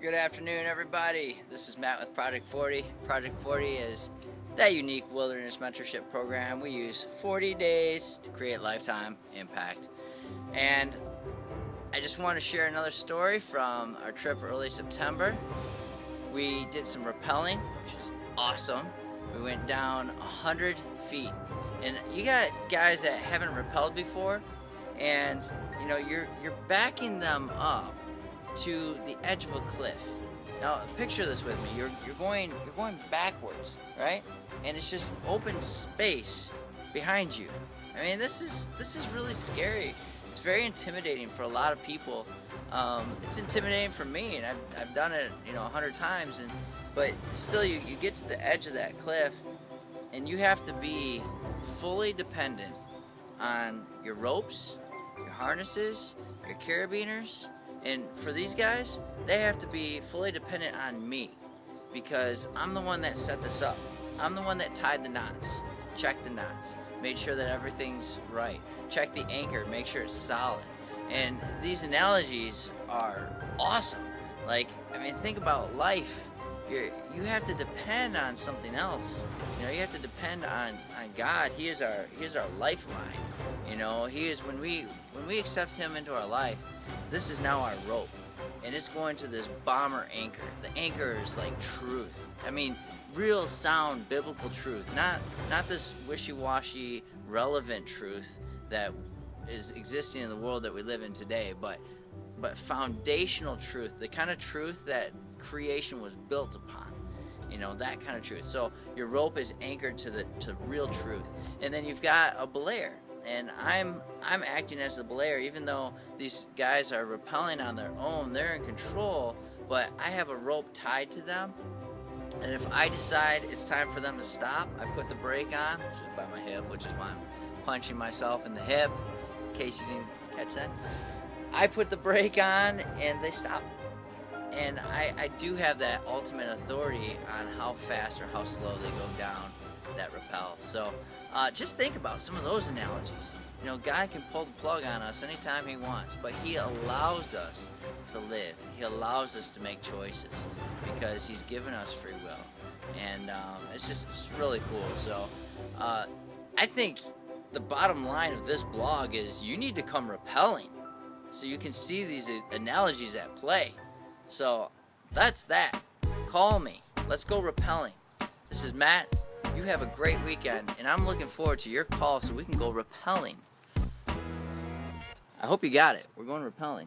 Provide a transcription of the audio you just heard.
Good afternoon, everybody. This is Matt with Project 40. Project 40 is that unique wilderness mentorship program. We use 40 days to create lifetime impact. And I just want to share another story from our trip early September. We did some rappelling, which was awesome. We went down 100 feet. And you got guys that haven't rappelled before, and you know, you're backing them up to the edge of a cliff. Now picture this with me. You're going backwards, right? And it's just open space behind you. I mean, this is really scary. It's very intimidating for a lot of people. It's intimidating for me, and I've done it, 100 times. But still, you get to the edge of that cliff, and you have to be fully dependent on your ropes, your harnesses, your carabiners. And for these guys, they have to be fully dependent on me, because I'm the one that set this up. I'm the one that tied the knots, checked the knots, made sure that everything's right, checked the anchor, make sure it's solid. And these analogies are awesome. Like, I mean, think about life. You have to depend on something else. You have to depend on God. He is our lifeline. He is, when we accept Him into our life, this is now our rope, and it's going to this bomber anchor. The anchor is like truth. I mean, real sound biblical truth, not this wishy-washy relevant truth that is existing in the world that we live in today, but foundational truth, the kind of truth that creation was built upon. That kind of truth. So your rope is anchored to real truth, and then you've got a belayer. And I'm acting as the belayer, even though these guys are rappelling on their own. They're in control, but I have a rope tied to them. And if I decide it's time for them to stop, I put the brake on, which is by my hip, which is why I'm punching myself in the hip, in case you didn't catch that. I put the brake on, and they stop. And I do have that ultimate authority on how fast or how slow they go down that rappel. So just think about some of those analogies. God can pull the plug on us anytime He wants, but He allows us to live. He allows us to make choices because He's given us free will. And it's really cool. So I think the bottom line of this blog is you need to come rappelling so you can see these analogies at play. So that's that. Call me. Let's go rappelling. This is Matt. You have a great weekend, and I'm looking forward to your call so we can go rappelling. I hope you got it. We're going rappelling.